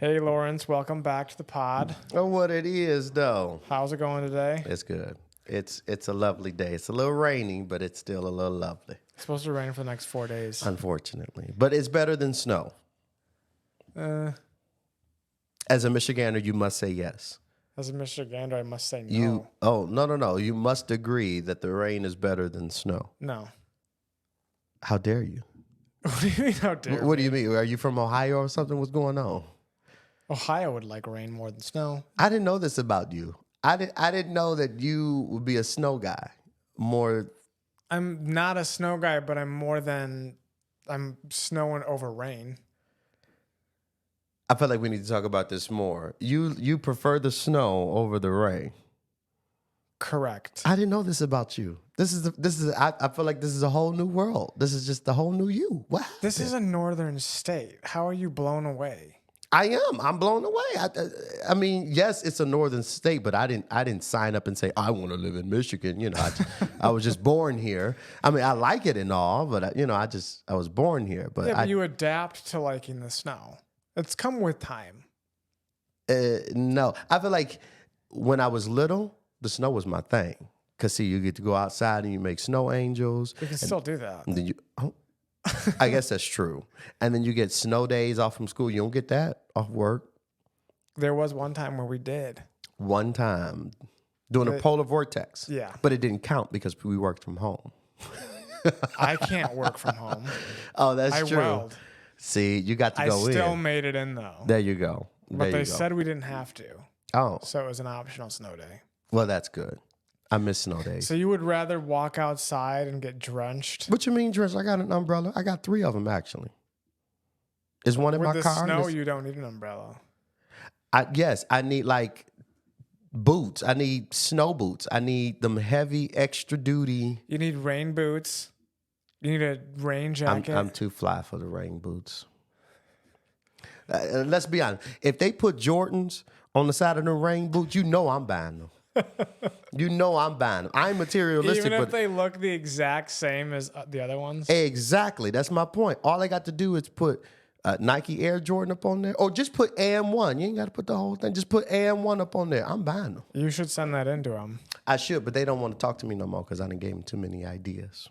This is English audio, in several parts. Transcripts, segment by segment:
Hey, Lawrence, welcome back to the pod. Oh, what it is, though. How's it going today? It's good. It's a lovely day. It's a little rainy, but it's still a little lovely. It's supposed to rain for the next 4 days. Unfortunately. But it's better than snow. As a Michigander, you must say yes. As a Michigander, I must say no. No. You must agree that the rain is better than snow. No. How dare you? What do you mean, how dare What do you mean? Are you from Ohio or something? What's going on? Ohio would like rain more than snow. I didn't know this about you. I didn't know that you would be a snow guy. More. I'm not a snow guy, but I'm snowing over rain. I feel like we need to talk about this more. You prefer the snow over the rain. Correct. I didn't know this about you. I feel like this is a whole new world. This is just the whole new you. What? This is a northern state. How are you blown away? I am. I'm blown away. I mean, yes, it's a northern state, but I didn't sign up and say I want to live in Michigan. You know, I was just born here. I mean, I like it and all, but I was born here. But yeah, but you adapt to liking the snow. It's come with time. No, I feel like when I was little, the snow was my thing. Cause see, you get to go outside and you make snow angels. You can still do that. And then I guess that's true. And then you get snow days off from school. You don't get that off work. There was one time where we did. One time doing a polar vortex. Yeah. But it didn't count because we worked from home. I can't work from home. Oh, that's true. Weld. See, you got to go in. I still made it in though. There you go. But they said we didn't have to. Oh. So it was an optional snow day. Well, that's good. I miss snow days. So you would rather walk outside and get drenched? What you mean drenched? I got an umbrella. I got 3 of them, actually. Is one in my car? With the snow, you don't need an umbrella. Yes, I need like boots. I need snow boots. I need them heavy, extra duty. You need rain boots. You need a rain jacket. I'm too fly for the rain boots. Let's be honest. If they put Jordans on the side of the rain boots, you know I'm buying them. You know I'm buying them. I'm materialistic. Even if they look the exact same as the other ones? Exactly. That's my point. All I got to do is put Nike Air Jordan up on there. Or just put AM1. You ain't got to put the whole thing. Just put AM1 up on there. I'm buying them. You should send that in to them. I should, but they don't want to talk to me no more because I done gave them too many ideas.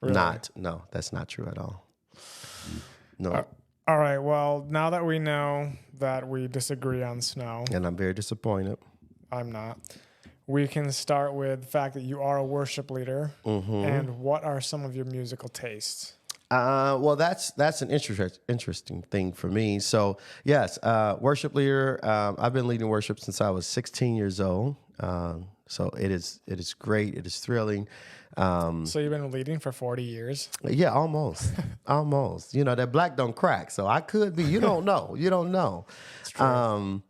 Really? No, that's not true at all. No. All right. Well, now that we know that we disagree on snow. And I'm very disappointed. I'm not. We can start with the fact that you are a worship leader. Mm-hmm. And what are some of your musical tastes? Well, that's an interesting thing for me. So, yes, worship leader. I've been leading worship since I was 16 years old. So it is great. It is thrilling. So you've been leading for 40 years? Yeah, almost. Almost. You know, that black don't crack. So I could be. You don't know. You don't know. It's true.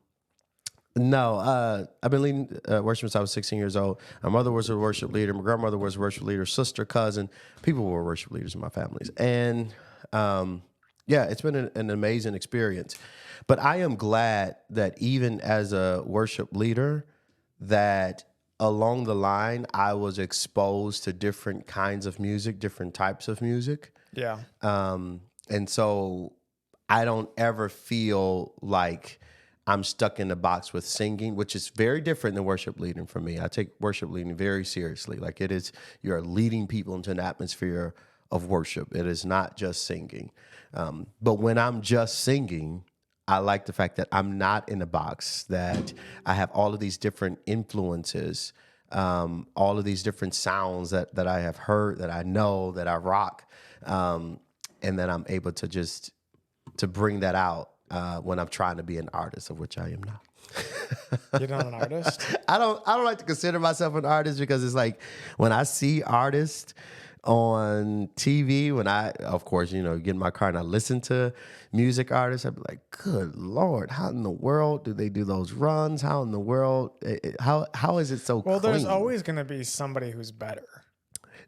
No, I've been leading worship since I was 16 years old. My mother was a worship leader. My grandmother was a worship leader. Sister, cousin, people were worship leaders in my families. And yeah, it's been an amazing experience. But I am glad that even as a worship leader, that along the line, I was exposed to different kinds of music, different types of music. Yeah. And so I don't ever feel like I'm stuck in the box with singing, which is very different than worship leading for me. I take worship leading very seriously. Like it is, you're leading people into an atmosphere of worship. It is not just singing. But when I'm just singing, I like the fact that I'm not in a box, that I have all of these different influences, all of these different sounds that I have heard, that I know, that I rock, and that I'm able to bring that out when I'm trying to be an artist, of which I am not. You're not an artist? I don't like to consider myself an artist because it's like when I see artists on TV, when I, of course, get in my car and I listen to music artists, I'd be like, good Lord, how in the world do they do those runs? How in the world, how is it so clean? Well, there's always going to be somebody who's better.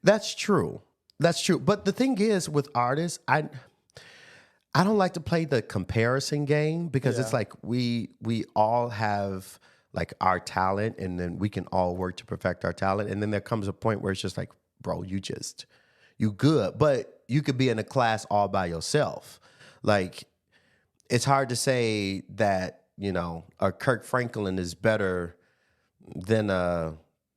That's true. That's true. But the thing is with artists, I don't like to play the comparison game because it's like we all have like our talent and then we can all work to perfect our talent. And then there comes a point where it's just like, bro, you good, but you could be in a class all by yourself. Like, it's hard to say that, a Kirk Franklin is better than a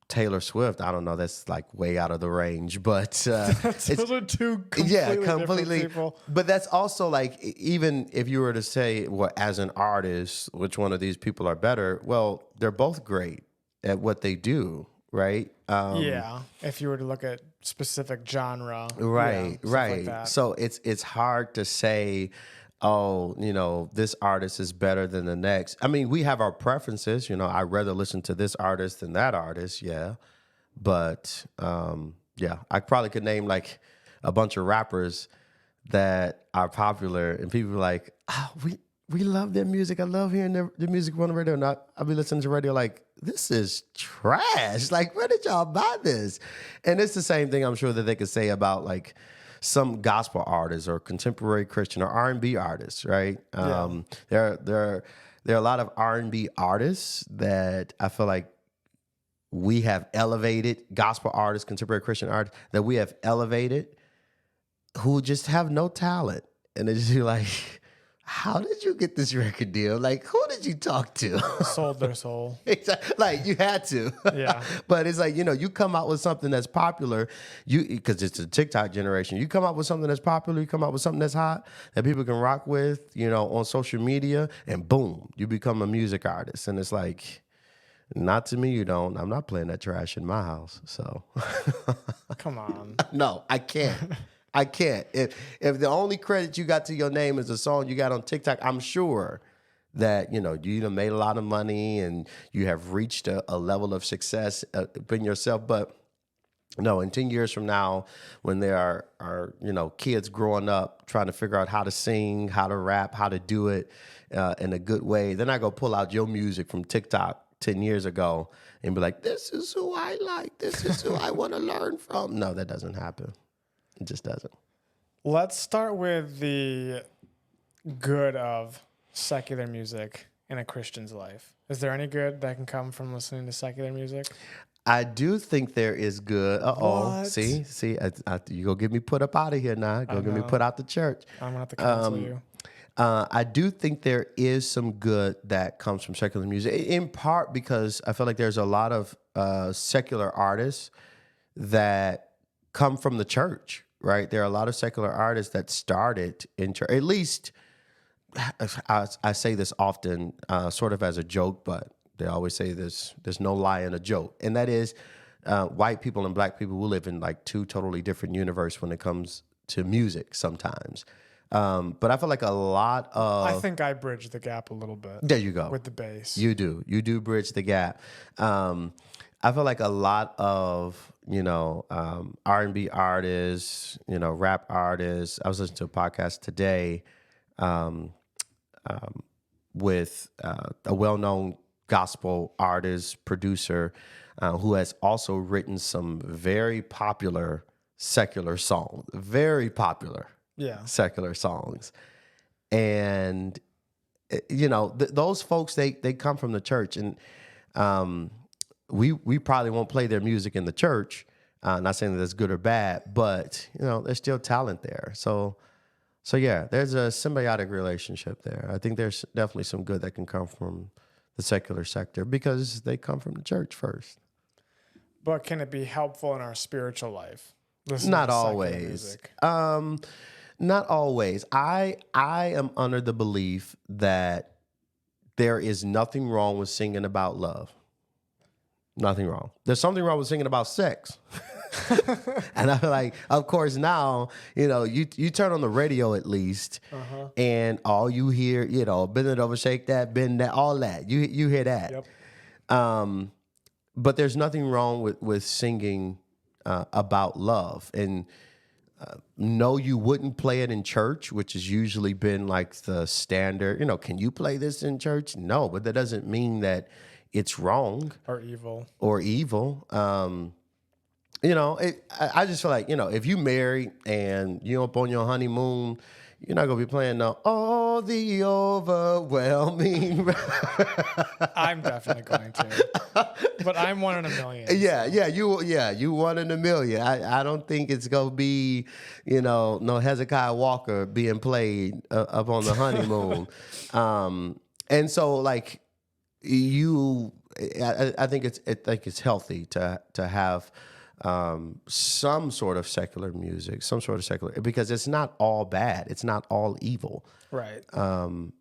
Taylor Swift. I don't know. That's like way out of the range, but Those are two completely different people. But that's also like, even if you were to say, well, as an artist, which one of these people are better? Well, they're both great at what they do, right? Yeah, if you were to look at specific genre, right, stuff right. like that. So it's hard to say, oh, this artist is better than the next. I mean, we have our preferences. I'd rather listen to this artist than that artist, yeah. But yeah, I probably could name like a bunch of rappers that are popular, and people are like, oh, we love their music. I love hearing the music on the radio. And I'll be listening to radio like, this is trash. Like, where did y'all buy this? And it's the same thing I'm sure that they could say about like some gospel artists or contemporary Christian or R&B artists, right? There are a lot of R&B artists that I feel like we have elevated, gospel artists, contemporary Christian artists that we have elevated, who just have no talent. And it's just like, how did you get this record deal? Like, who did you talk to? Sold their soul. Exactly. Like, you had to. Yeah. But it's like, you come out with something that's popular, because it's a TikTok generation. You come out with something that's popular, you come out with something that's hot, that people can rock with, on social media, and boom, you become a music artist. And it's like, not to me, you don't. I'm not playing that trash in my house. So. Come on. No, I can't. I can't. If the only credit you got to your name is a song you got on TikTok, I'm sure that, you done made a lot of money and you have reached a level of success in yourself. But no, in 10 years from now, when there are kids growing up trying to figure out how to sing, how to rap, how to do it in a good way, then I go pull out your music from TikTok 10 years ago and be like, this is who I like. This is who I want to learn from. No, that doesn't happen. It just doesn't. Let's start with the good of secular music in a Christian's life. Is there any good that can come from listening to secular music? I do think there is good. Uh-oh. What? See, you gonna get me put up out of here now. Get me put out the church. I'm gonna have to cancel you. I do think there is some good that comes from secular music, in part because I feel like there's a lot of secular artists that come from the church, right? There are a lot of secular artists that started in church. At least, I say this often, sort of as a joke, but they always say there's no lie in a joke. And that is, white people and black people will live in like two totally different universes when it comes to music sometimes. But I feel like a lot of... I think I bridge the gap a little bit. There you go. With the bass. You do bridge the gap. I feel like a lot of, R&B artists, rap artists. I was listening to a podcast today with a well-known gospel artist, producer, who has also written some very popular secular songs. Very popular secular songs. And, those folks, they come from the church. And we probably won't play their music in the church. Not saying that that's good or bad, but there's still talent there. So yeah, there's a symbiotic relationship there. I think there's definitely some good that can come from the secular sector because they come from the church first. But can it be helpful in our spiritual life? Not always. Not always. I am under the belief that there is nothing wrong with singing about love. Nothing wrong. There's something wrong with singing about sex. And I feel like, of course, now, you turn on the radio at least, and all you hear, bend it over, shake that, bend that, all that. You hear that. Yep. But there's nothing wrong with singing about love. And no, you wouldn't play it in church, which has usually been like the standard. Can you play this in church? No, but that doesn't mean that it's wrong or evil. I just feel like, if you married and you up on your honeymoon, You're not gonna be playing no, oh, the overwhelming. I'm definitely going to, but I'm one in a million. You one in a million. I don't think it's gonna be, no Hezekiah Walker being played up on the honeymoon. And so like I think it's healthy to have some sort of secular music, because it's not all bad. It's not all evil. Right. And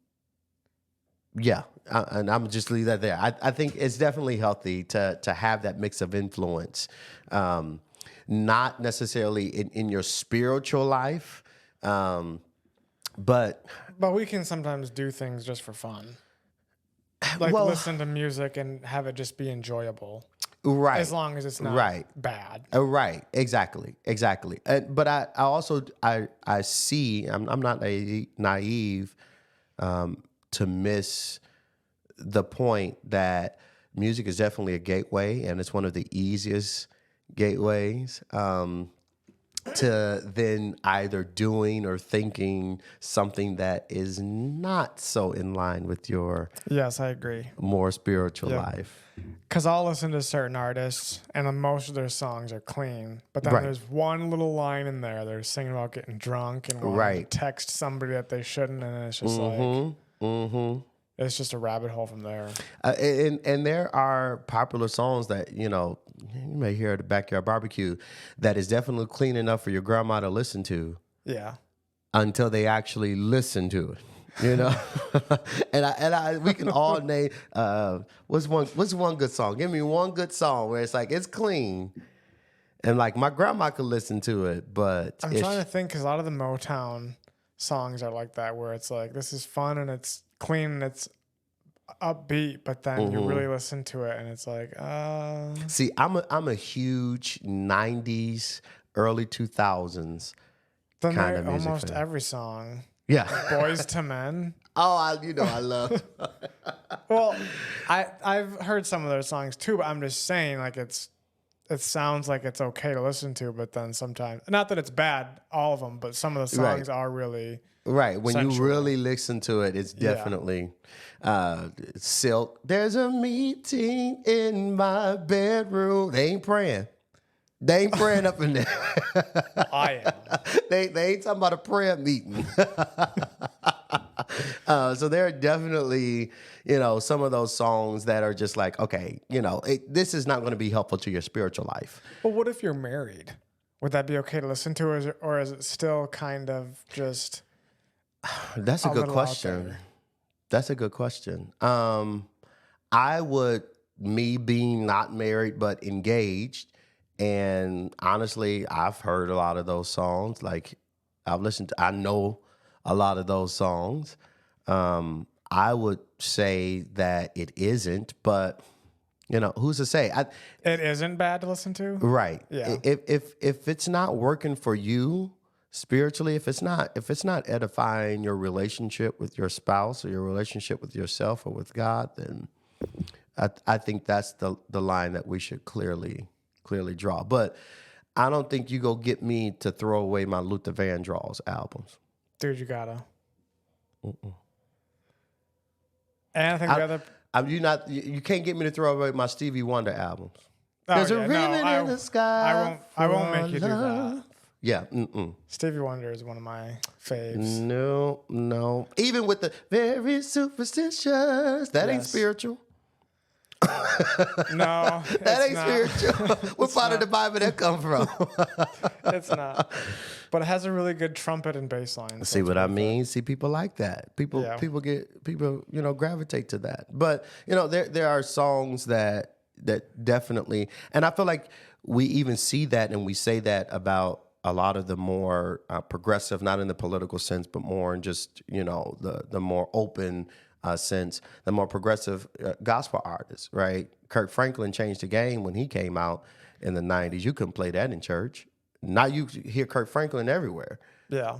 I'm just leave that there. I think it's definitely healthy to have that mix of influence, not necessarily in your spiritual life, but we can sometimes do things just for fun, like listen to music and have it just be enjoyable. Right. As long as it's not bad. Right. Exactly. But I also see, I'm not naive to miss the point that music is definitely a gateway, and it's one of the easiest gateways to then either doing or thinking something that is not so in line with your Yes, I agree. more spiritual life. Because I'll listen to certain artists, and most of their songs are clean. But then there's one little line in there. They're singing about getting drunk and wanting to text somebody that they shouldn't, and it's just it's just a rabbit hole from there. And there are popular songs that, you may hear at the backyard barbecue that is definitely clean enough for your grandma to listen to. Yeah. Until they actually listen to it. And we can all name what's one good song? Give me one good song where it's like it's clean, and like my grandma could listen to it. But I'm trying to think, because a lot of the Motown songs are like that, where it's like this is fun and it's clean and it's upbeat, but then you really listen to it and it's like, See, I'm a huge '90s, early 2000s kind of music almost fan. every song. Yeah. Boys to Men. Oh, I love. Well, I've heard some of their songs too, but I'm just saying, like, it sounds like it's okay to listen to, but then sometimes, not that it's bad, all of them, but some of the songs are really right. When sensual. you really listen to it, it's definitely Silk. There's a meeting in my bedroom. They ain't praying. They ain't praying up in there. I am. They ain't talking about a prayer meeting. So there are definitely, some of those songs that are just like, okay, this is not going to be helpful to your spiritual life. Well, what if you're married? Would that be okay to listen to, or is it still kind of just? That's a good question. That's a good question. I would, me being not married but engaged, and honestly, I've heard a lot of those songs. Like I know a lot of those songs. I would say that it isn't, but who's to say? It isn't bad to listen to, right? Yeah. If it's not working for you spiritually, if it's not edifying your relationship with your spouse or your relationship with yourself or with God, then I think that's the line that we should clearly draw. But I don't think you go get me to throw away my Luther Vandross albums. Dude, you gotta. And I think you can't get me to throw away my Stevie Wonder albums. Oh, There's a ribbon in the sky. I won't make you do that. Yeah. Stevie Wonder is one of my faves. No. Even with the very superstitious, that ain't spiritual. No, that ain't not spiritual. What part of the Bible that come from? It's not. But it has a really good trumpet and bass line. So see what I mean? See, people like that. People gravitate to that. But there are songs that definitely, and I feel like we even see that and we say that about a lot of the more progressive, not in the political sense, but more in just the more open sense, the more progressive gospel artists, right? Kirk Franklin changed the game when he came out in the 90s. You couldn't play that in church. Now you hear Kirk Franklin everywhere. Yeah.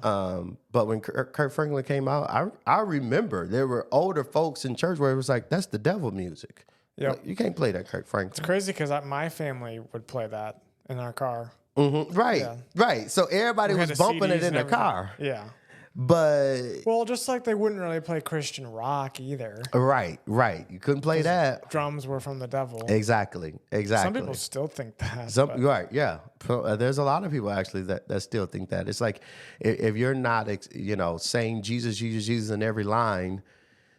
But when Kirk Franklin came out, I remember there were older folks in church where it was like, that's the devil music. Yeah. Like, you can't play that Kirk Franklin. It's crazy because my family would play that in our car. Mm-hmm. Right, Yeah. right. So everybody was bumping it in their car. Yeah. But well, just like they wouldn't really play Christian rock either. right. You couldn't play that. Drums were from the devil. Exactly. Some people still think that. Right, yeah. There's a lot of people actually that still think that. It's like if you're not, saying Jesus, Jesus, Jesus in every line,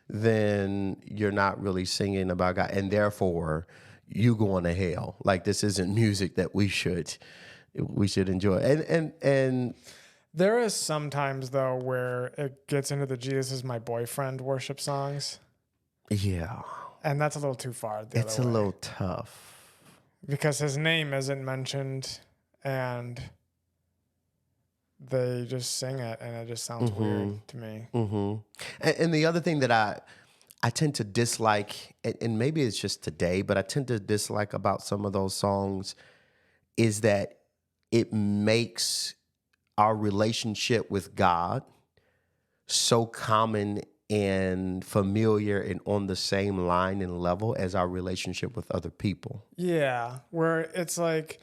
then you're not really singing about God, and therefore you going to hell. Like this isn't music that we should enjoy. And there is sometimes though where it gets into the Jesus is my boyfriend worship songs. Yeah. And that's a little too far. It's a little tough. Because his name isn't mentioned and they just sing it and it just sounds weird to me. Mm-hmm. And the other thing that I tend to dislike, and maybe it's just today, but I tend to dislike about some of those songs is that it makes our relationship with God so common and familiar and on the same line and level as our relationship with other people. Yeah, where it's like,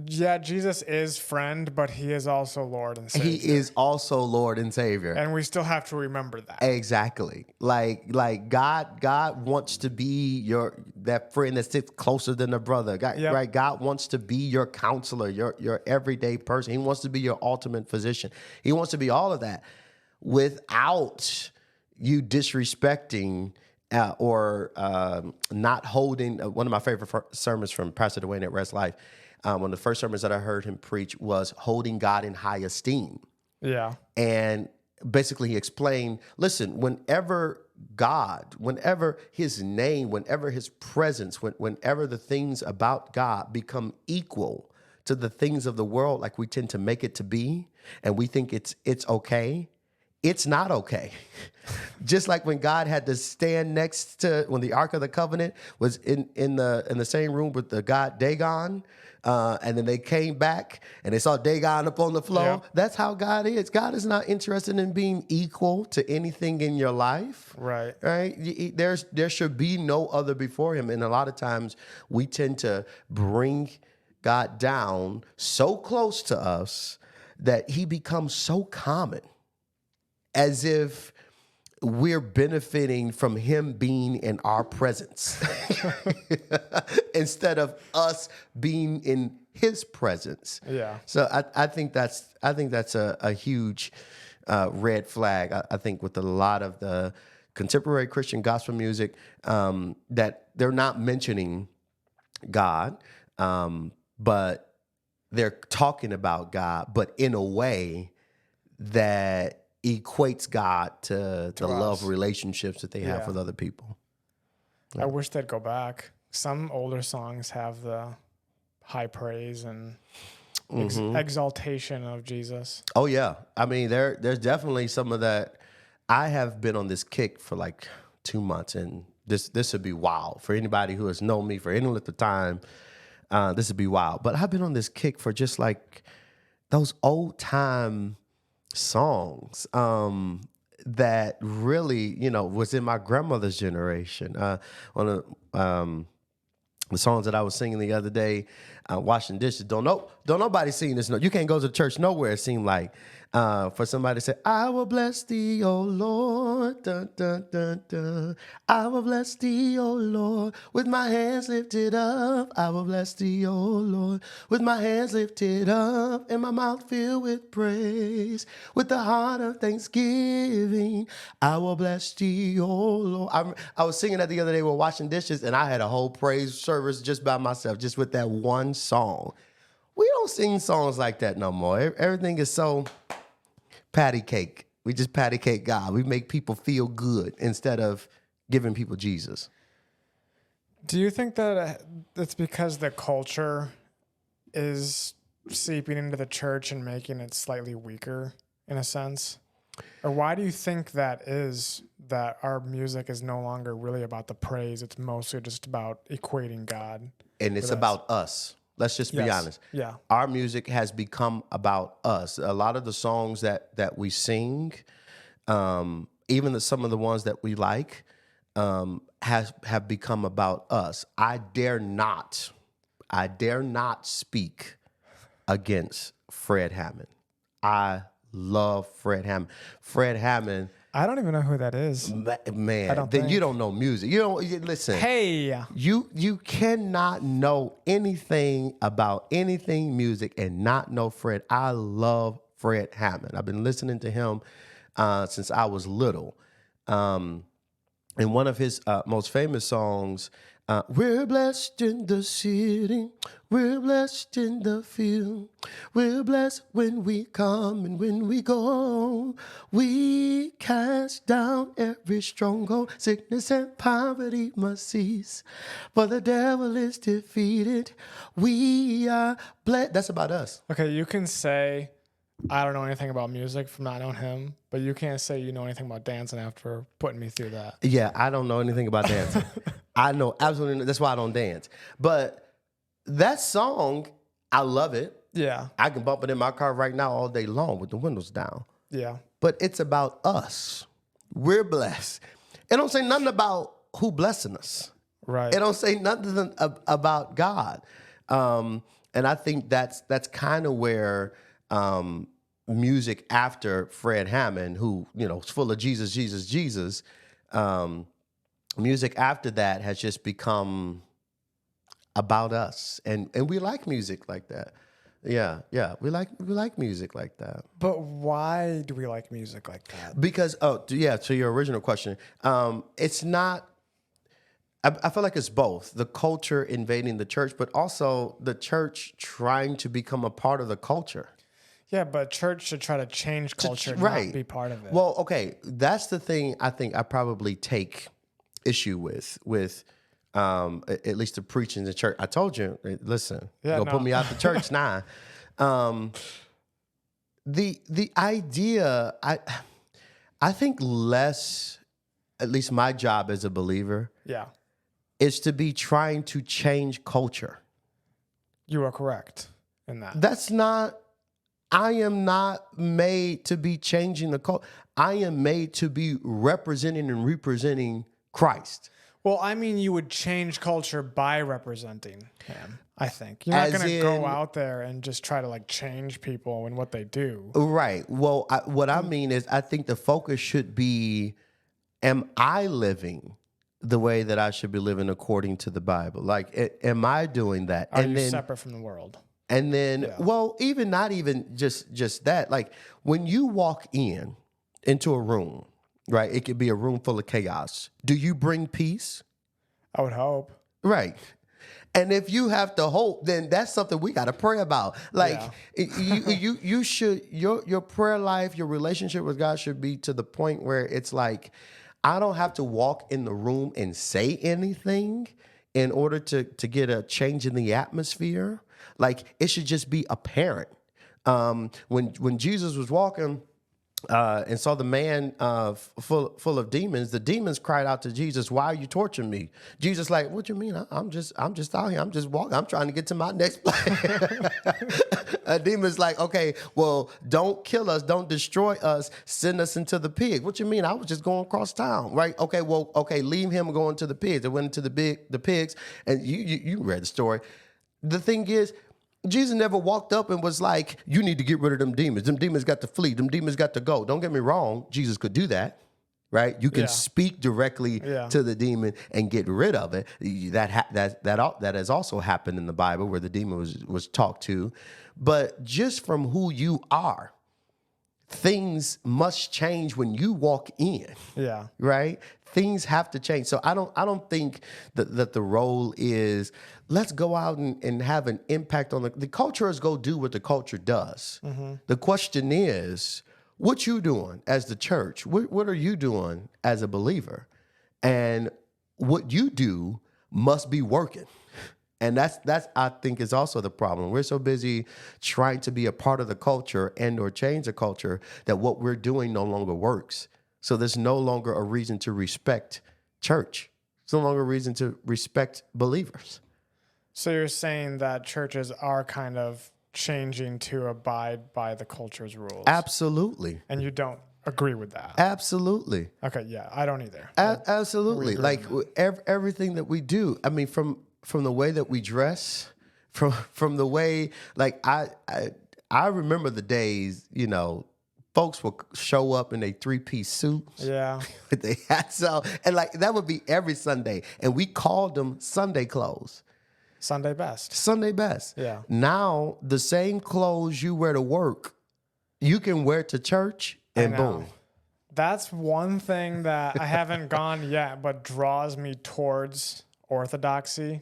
yeah, Jesus is friend, but he is also Lord and Savior. He is also Lord and Savior. And we still have to remember that. Exactly. Like God wants to be that friend that sits closer than a brother. God, right? God wants to be your counselor, your everyday person. He wants to be your ultimate physician. He wants to be all of that without you disrespecting or not holding. One of my favorite sermons from Pastor Dwayne at Rest Life, one of the first sermons that I heard him preach was holding God in high esteem. Yeah. And basically he explained, listen, whenever his name, whenever his presence, whenever the things about God become equal to the things of the world, like we tend to make it to be, and we think it's okay, it's not okay. Just like when God had to stand next to, when the Ark of the Covenant was in the same room with the god Dagon, and then they came back and they saw Dagon up on the floor. Yeah. That's how God is. God is not interested in being equal to anything in your life. Right. Right. There should be no other before him. And a lot of times we tend to bring God down so close to us that he becomes so common, as if we're benefiting from him being in our presence instead of us being in his presence. Yeah. So I think that's a huge red flag. I think with a lot of the contemporary Christian gospel music, that they're not mentioning God, but they're talking about God, but in a way that equates God to the love relationships that they have with other people. Yeah. I wish they'd go back. Some older songs have the high praise and exaltation of Jesus. Oh yeah. I mean, there's definitely some of that. I have been on this kick for like 2 months, and this would be wild for anybody who has known me for any length of time. This would be wild. But I've been on this kick for just like those old time songs that really, was in my grandmother's generation. One of the songs that I was singing the other day, washing dishes. Don't nobody sing this. No, you can't go to church nowhere. It seemed like for somebody to say, "I will bless thee, O Lord, dun, dun, dun, dun. I will bless thee, O Lord, with my hands lifted up. I will bless thee, O Lord, with my hands lifted up and my mouth filled with praise, with the heart of thanksgiving. I will bless thee, O Lord." I was singing that the other day while washing dishes, and I had a whole praise service just by myself, just with that one song. We don't sing songs like that no more. Everything is so patty cake. We just patty cake God. We make people feel good instead of giving people Jesus. Do you think that it's because the culture is seeping into the church and making it slightly weaker in a sense? Or why do you think that is, that our music is no longer really about the praise? It's mostly just about equating God. And it's about us. Let's just be honest. Yeah. Our music has become about us. A lot of the songs that we sing, even some of the ones that we like, have become about us. I dare not speak against Fred Hammond. I love Fred Hammond. Fred Hammond. I don't even know who that is. Man, then you don't know music. You don't listen. Hey, you cannot know anything about anything music and not know Fred. I love Fred Hammond. I've been listening to him since I was little. And one of his most famous songs, we're blessed in the city, we're blessed in the field, we're blessed when we come and when we go. We cast down every stronghold, sickness and poverty must cease, for the devil is defeated. We are blessed. That's about us. Okay, you can say, I don't know anything about music from not knowing him, but you can't say you know anything about dancing after putting me through that. Yeah, I don't know anything about dancing. I know absolutely. That's why I don't dance. But that song, I love it. Yeah. I can bump it in my car right now all day long with the windows down. Yeah. But it's about us. We're blessed. It don't say nothing about who blessing us. Right. It don't say nothing about God. And I think that's kind of where music after Fred Hammond, who, is full of Jesus, Jesus, Jesus, music after that has just become about us. And we like music like that. Yeah. We like music like that. But why do we like music like that? Because, to your original question, it's not, I feel like it's both the culture invading the church, but also the church trying to become a part of the culture. Yeah, but church should try to change culture, right. Not be part of it. Well, okay, that's the thing I think I probably take issue with at least the preaching in the church. I told you, listen, put me out the church now. The idea, I think less, at least my job as a believer, is to be trying to change culture. You are correct in that. I am not made to be changing the culture. I am made to be representing and representing Christ. Well, I mean, you would change culture by representing him, I think. You're not going to go out there and just try to change people and what they do. Right. Well, what I mean is I think the focus should be, am I living the way that I should be living according to the Bible? Am I doing that? Are you separate from the world? And then, well, not even just that. Like when you walk into a room, right? It could be a room full of chaos. Do you bring peace? I would hope. Right. And if you have to hope, then that's something we got to pray about. You should, your prayer life, your relationship with God should be to the point where it's like, I don't have to walk in the room and say anything in order to get a change in the atmosphere. Like it should just be apparent. When Jesus was walking and saw the man full of demons, the demons cried out to Jesus, "Why are you torturing me?" Jesus like, "What you mean? I'm just out here. I'm just walking. I'm trying to get to my next place." A demon's like, "Okay, well, don't kill us. Don't destroy us. Send us into the pig." "What you mean? I was just going across town." "Right? Okay, well, okay, leave him going to the pigs." They went into the pigs, and you read the story. The thing is, Jesus never walked up and was like, "You need to get rid of them demons. Them demons got to flee. Them demons got to go." Don't get me wrong. Jesus could do that, right? You can speak directly to the demon and get rid of it. That has also happened in the Bible where the demon was talked to. But just from who you are, things must change when you walk in. Yeah. Right? Things have to change. So I don't think that the role is let's go out and have an impact on the culture is go do what the culture does. Mm-hmm. The question is, what you doing as the church? What are you doing as a believer? And what you do must be working. And that's I think is also the problem. We're so busy trying to be a part of the culture and or change the culture that what we're doing no longer works. So there's no longer a reason to respect church. There's no longer a reason to respect believers. So you're saying that churches are kind of changing to abide by the culture's rules. Absolutely. And you don't agree with that? Absolutely. Okay, yeah, I don't either. Absolutely. Like everything that we do, I mean, from the way that we dress, from the way, like I remember the days, folks will show up in a 3-piece suit. Yeah. With their hats out. And like that would be every Sunday. And we called them Sunday clothes. Sunday best. Sunday best. Yeah. Now, the same clothes you wear to work, you can wear to church and boom. That's one thing that I haven't gone yet, but draws me towards orthodoxy,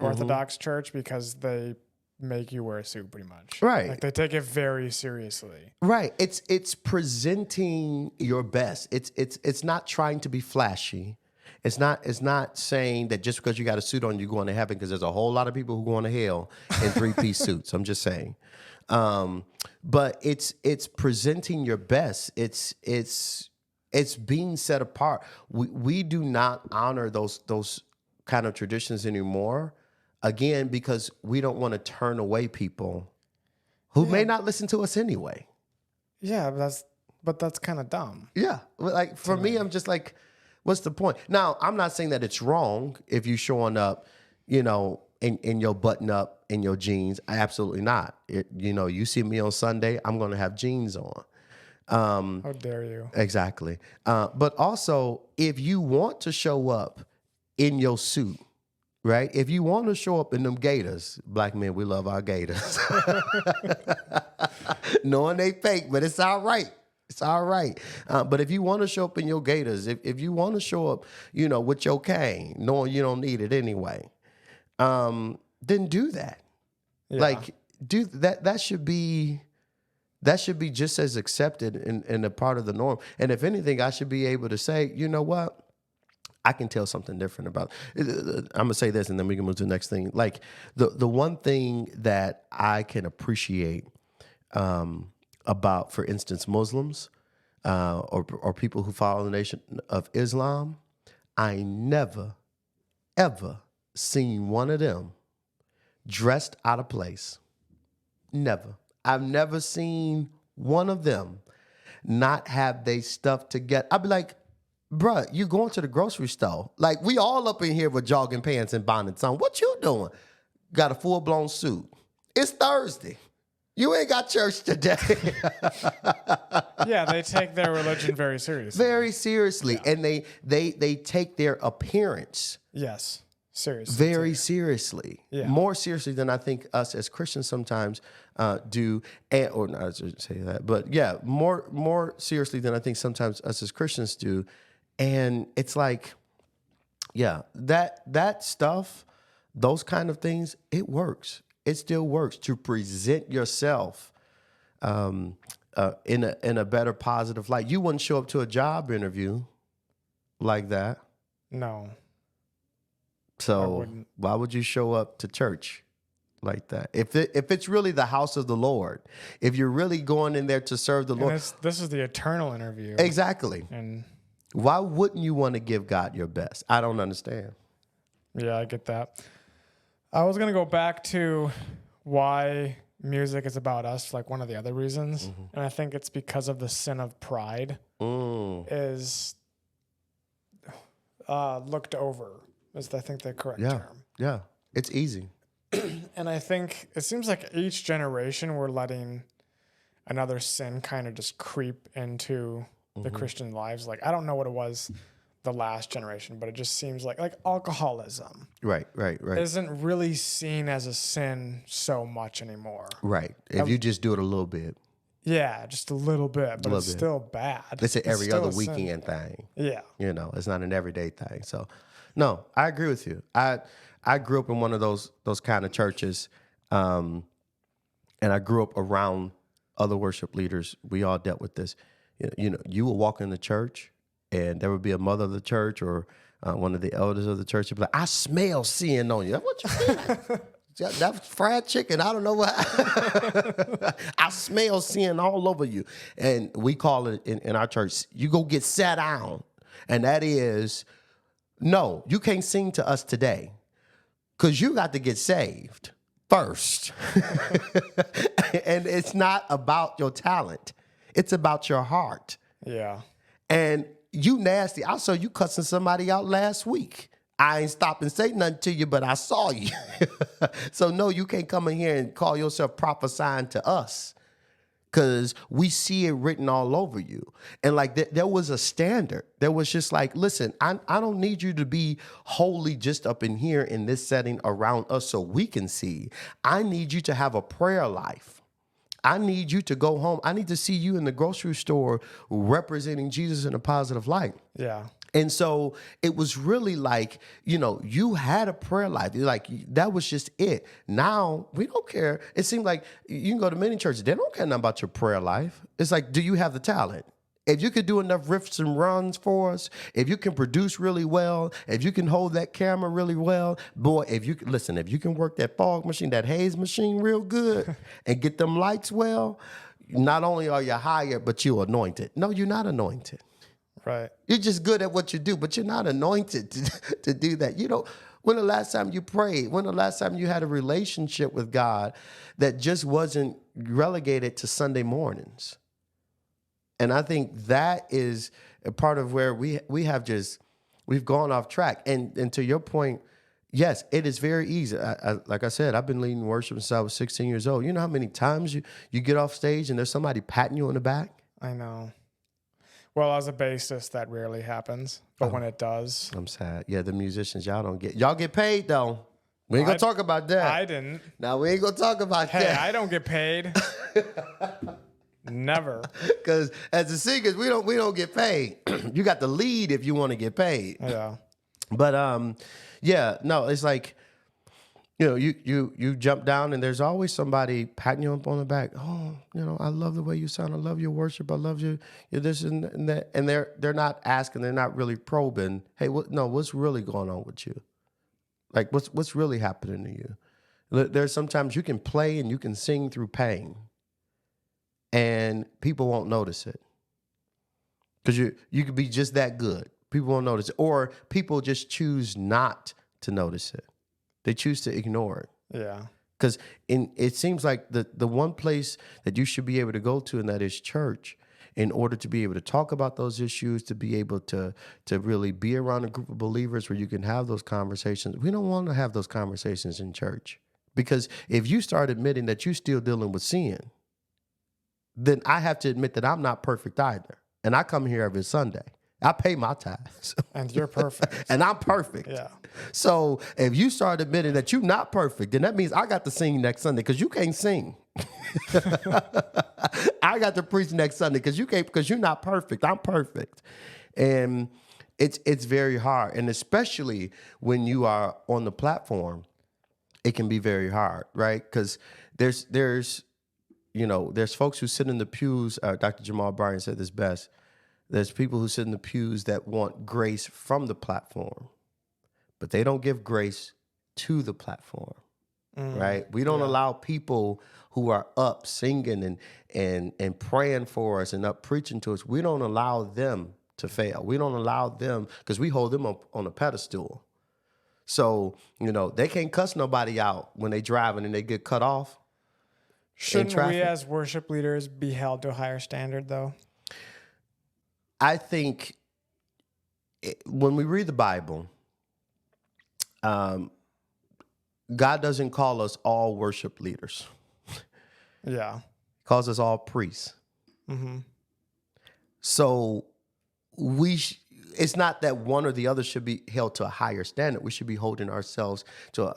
Orthodox church, because they make you wear a suit pretty much. Right. Like they take it very seriously. Right. It's presenting your best. It's not trying to be flashy. It's not saying that just because you got a suit on, you're going to heaven, because there's a whole lot of people who go to hell in 3-piece suits. I'm just saying. But it's presenting your best. It's being set apart. We do not honor those kind of traditions anymore. Again, because we don't want to turn away people who may not listen to us anyway. Yeah, but that's kind of dumb. Yeah. Like for me, I'm just like, what's the point? Now, I'm not saying that it's wrong if you showing up, in your button up, in your jeans. Absolutely not. You see me on Sunday, I'm going to have jeans on. How dare you? Exactly. But also, if you want to show up in your suit, right? If you want to show up in them gaiters, black men, we love our gaiters. Knowing they fake, but it's all right. It's all right. But if you want to show up in your gaiters, if you want to show up, with your cane, knowing you don't need it anyway, then do that. Yeah. Like, do that. That should be just as accepted and a part of the norm. And if anything, I should be able to say, you know what? I can tell something different about it. I'm gonna say this, and then we can move to the next thing. Like the one thing that I can appreciate about, for instance, Muslims or people who follow the nation of Islam, I never, ever seen one of them dressed out of place. Never. I've never seen one of them not have they stuff together. I'd be like, bruh, you going to the grocery store. Like, we all up in here with jogging pants and bonnets on. What you doing? Got a full-blown suit. It's Thursday. You ain't got church today. Yeah, they take their religion very seriously. Very seriously. Yeah. And they take their appearance. Yes, seriously. Very seriously. Yeah. More seriously than I think us as Christians sometimes do. Or not, I shouldn't say that. But yeah, more seriously than I think sometimes us as Christians do. And it's like, yeah, that stuff, those kind of things, it works. It still works to present yourself in a better, positive light. You wouldn't show up to a job interview like that. No. So why would you show up to church like that? If it's really the house of the Lord, if you're really going in there to serve the Lord. This is the eternal interview. Exactly. And why wouldn't you want to give God your best? I don't understand. Yeah, I get that. I was going to go back to why music is about us, like one of the other reasons. Mm-hmm. And I think it's because of the sin of pride is looked over, is I think the correct term. Yeah, it's easy. And I think it seems like each generation we're letting another sin kind of just creep into the Christian lives. Like, I don't know what it was the last generation, but it just seems like alcoholism. Right. Isn't really seen as a sin so much anymore. Right. If you just do it a little bit. Yeah, just a little bit, but it's still bad. It's an every other weekend thing. Yeah. It's not an everyday thing. So, no, I agree with you. I grew up in one of those kind of churches, and I grew up around other worship leaders. We all dealt with this. You would walk in the church, and there would be a mother of the church or one of the elders of the church. Would be like, I smell sin on you. That's what you feel like. That's fried chicken. I don't know what. I smell sin all over you. And we call it in our church, you go get sat down. And that is, no, you can't sing to us today because you got to get saved first. And it's not about your talent. It's about your heart. Yeah. And you nasty. I saw you cussing somebody out last week. I ain't stop and say nothing to you, but I saw you. So no, you can't come in here and call yourself prophesying to us. because we see it written all over you. And like there was a standard. There was just like, listen, I don't need you to be holy just up in here in this setting around us so we can see. I need you to have a prayer life. I need you to go home. I need to see you in the grocery store representing Jesus in a positive light. Yeah. And so it was really like, you had a prayer life. Like, that was just it. Now, we don't care. It seemed like you can go to many churches. They don't care nothing about your prayer life. It's like, do you have the talent? If you could do enough riffs and runs for us, if you can produce really well, if you can hold that camera really well, boy, if you can work that fog machine, that haze machine real good and get them lights well, not only are you hired, but you're anointed. No, you're not anointed. Right. You're just good at what you do, but you're not anointed to do that. When the last time you prayed? When the last time you had a relationship with God that just wasn't relegated to Sunday mornings? And I think that is a part of where we've gone off track. And to your point, yes, it is very easy. Like I said, I've been leading worship since I was 16 years old. You know how many times you get off stage and there's somebody patting you on the back? I know. Well, as a bassist, that rarely happens. But when it does. I'm sad. Yeah, the musicians, y'all get paid though. We ain't gonna talk about that. I didn't. No, we ain't gonna talk about that. Hey, I don't get paid. Never. Because as the singers, we don't get paid. You got to lead if you want to get paid. Yeah. But it's like, you jump down and there's always somebody patting you up on the back. Oh, I love the way you sound. I love your worship. I love you. You're this and that. And they're not asking. They're not really probing. Hey, what's really going on with you? Like, what's really happening to you? There's sometimes you can play and you can sing through pain, and people won't notice it because you could be just that good. People won't notice it, or people just choose not to notice it. They choose to ignore it. Yeah. Because it seems like the one place that you should be able to go to, and that is church, in order to be able to talk about those issues, to be able to really be around a group of believers where you can have those conversations. We don't want to have those conversations in church, because if you start admitting that you're still dealing with sin, then I have to admit that I'm not perfect either. And I come here every Sunday. I pay my tithes. And you're perfect. And I'm perfect. Yeah. So if you start admitting that you're not perfect, then that means I got to sing next Sunday because you can't sing. I got to preach next Sunday because you're not perfect. I'm perfect. And it's very hard. And especially when you are on the platform, it can be very hard, right? Because there's folks who sit in the pews. Dr. Jamal Bryan said this best. There's people who sit in the pews that want grace from the platform, but they don't give grace to the platform, right? We don't allow people who are up singing and praying for us and up preaching to us. We don't allow them to fail. We don't allow them, because we hold them up on a pedestal. So, they can't cuss nobody out when they driving and they get cut off. Shouldn't we as worship leaders be held to a higher standard, though? I think when we read the Bible, God doesn't call us all worship leaders. Yeah. He calls us all priests. Mm-hmm. So it's not that one or the other should be held to a higher standard. We should be holding ourselves to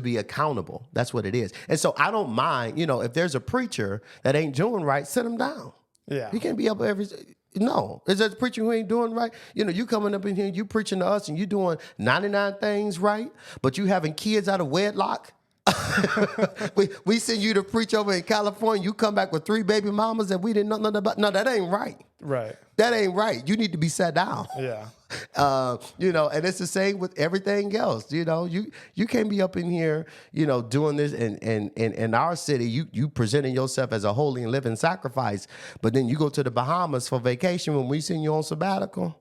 be accountable. That's what it is. And so I don't mind, if there's a preacher that ain't doing right, sit him down. Yeah. He can't be up every... No. Is that a preacher who ain't doing right? You coming up in here, you preaching to us and you doing 99 things right, but you having kids out of wedlock? we send you to preach over in California, you come back with 3 baby mamas that we didn't know nothing about. No, that ain't right. Right. That ain't right. You need to be sat down. Yeah. And it's the same with everything else. You can't be up in here, doing this and in our city, you presenting yourself as a holy and living sacrifice, but then you go to the Bahamas for vacation when we send you on sabbatical.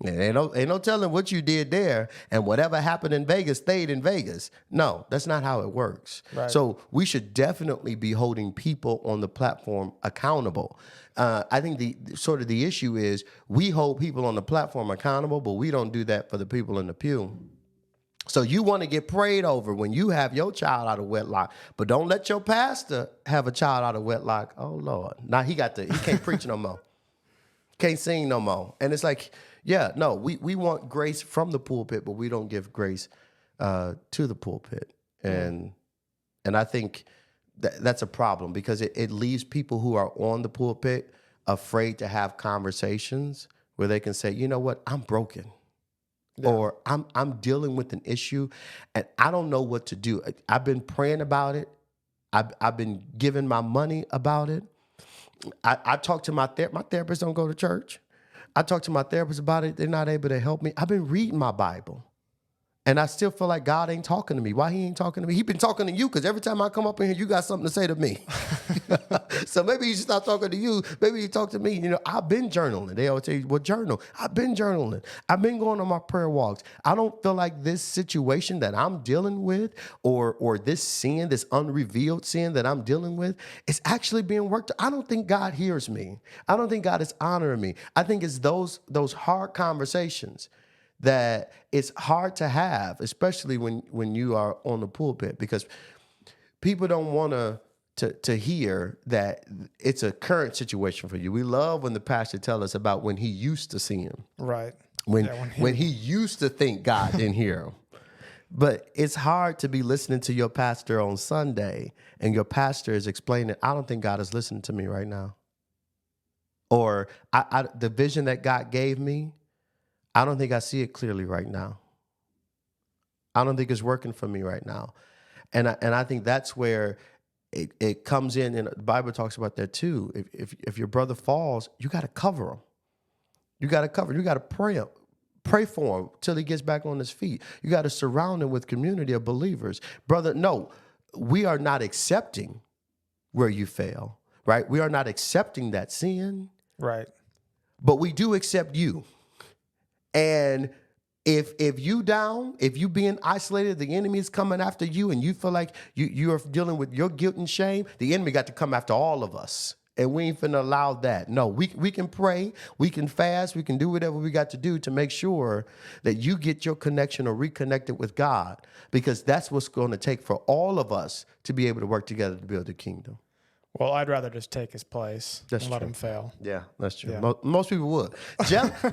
Ain't no telling what you did there, and whatever happened in Vegas stayed in Vegas. No, that's not how it works. Right. So we should definitely be holding people on the platform accountable. I think the issue is we hold people on the platform accountable, but we don't do that for the people in the pew. So you want to get prayed over when you have your child out of wedlock, but don't let your pastor have a child out of wedlock. Oh Lord. Now he can't preach no more. Can't sing no more. And it's like, yeah, no, we want grace from the pulpit, but we don't give grace to the pulpit. And I think that's a problem because it leaves people who are on the pulpit afraid to have conversations where they can say, you know what, I'm broken. Yeah. Or I'm dealing with an issue and I don't know what to do. I've been praying about it. I've been giving my money about it. I talk to my therapist don't go to church. I talk to my therapist about it. They're not able to help me. I've been reading my Bible. And I still feel like God ain't talking to me. Why he ain't talking to me? He been talking to you because every time I come up in here, you got something to say to me. So maybe he should stop talking to you. Maybe he talk to me. You know, I've been journaling. They always tell you, well, journal. I've been journaling. I've been going on my prayer walks. I don't feel like this situation that I'm dealing with or this sin, this unrevealed sin that I'm dealing with is actually being worked. I don't think God hears me. I don't think God is honoring me. I think it's those hard conversations that it's hard to have, especially when you are on the pulpit, because people don't want to hear that it's a current situation for you. We love when the pastor tell us about when he used to see him. Right. When he used to think God didn't hear him. But it's hard to be listening to your pastor on Sunday and your pastor is explaining, I don't think God is listening to me right now. Or the vision that God gave me, I don't think I see it clearly right now. I don't think it's working for me right now. And I think that's where it comes in, and the Bible talks about that too. If your brother falls, you got to cover him. You got to cover him. You got to pray him. Pray for him till he gets back on his feet. You got to surround him with community of believers. Brother, no, we are not accepting where you fail, right? We are not accepting that sin. Right. But we do accept you. And if you down, if you being isolated, the enemy is coming after you and you feel like you are dealing with your guilt and shame, the enemy got to come after all of us. And we ain't finna allow that. No, we can pray, we can fast, we can do whatever we got to do to make sure that you get your connection or reconnected with God, because that's what's going to take for all of us to be able to work together to build the kingdom. Well, I'd rather just take his place and let him fail. Yeah, that's true. Yeah. Most people would.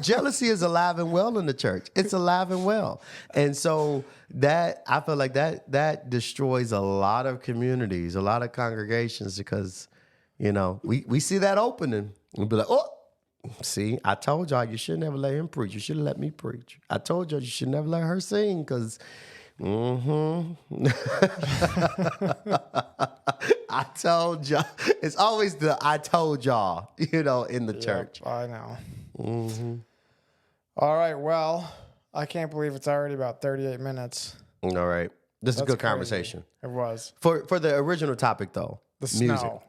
Jealousy is alive and well in the church. It's alive and well. And so I feel like that destroys a lot of communities, a lot of congregations, because, you know, we see that opening. We'll be like, oh, see, I told y'all you should never let him preach. You should have let me preach. I told y'all you should never let her sing because... I told y'all. It's always the I told y'all, you know, in the church. I know. Mm-hmm. All right. Well, I can't believe it's already about 38 minutes. All right. This is a good conversation. It was. For the original topic, though. The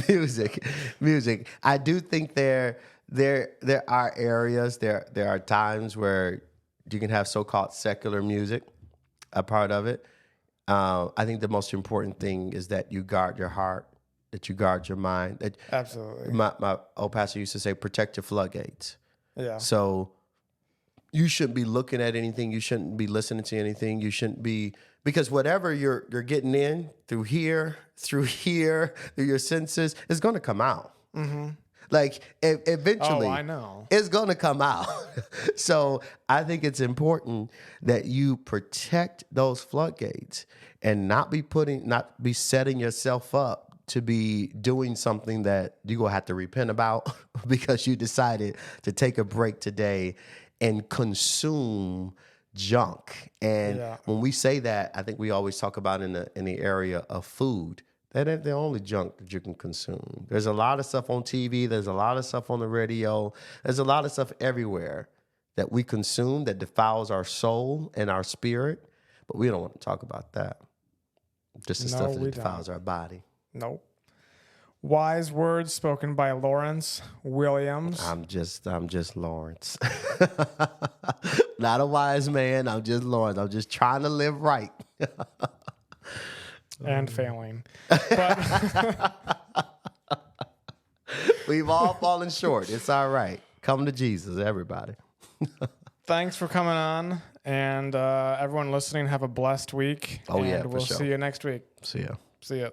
music. Music. I do think there are areas, there are times where you can have so-called secular music, a part of it. I think the most important thing is that you guard your heart, that you guard your mind. Absolutely. My old pastor used to say, protect your floodgates. Yeah. So you shouldn't be looking at anything. You shouldn't be listening to anything. You shouldn't be, because whatever you're getting in through through your senses, is going to come out. Mm-hmm. Like eventually, I know, it's going to come out. So I think it's important that you protect those floodgates and not be setting yourself up to be doing something that you're going to have to repent about because you decided to take a break today and consume junk. And when we say that, I think we always talk about in the area of food. That ain't the only junk that you can consume. There's a lot of stuff on TV. There's a lot of stuff on the radio. There's a lot of stuff everywhere that we consume that defiles our soul and our spirit. But we don't want to talk about that. Just the stuff that defiles our body. Nope. Wise words spoken by Lawrence Williams. I'm just Lawrence. Not a wise man. I'm just Lawrence. I'm just trying to live right. And failing. But we've all fallen short. It's all right. Come to Jesus, everybody. thanks for coming on. And everyone listening, have a blessed week. Oh, yeah, and we'll see you next week. See ya. See ya.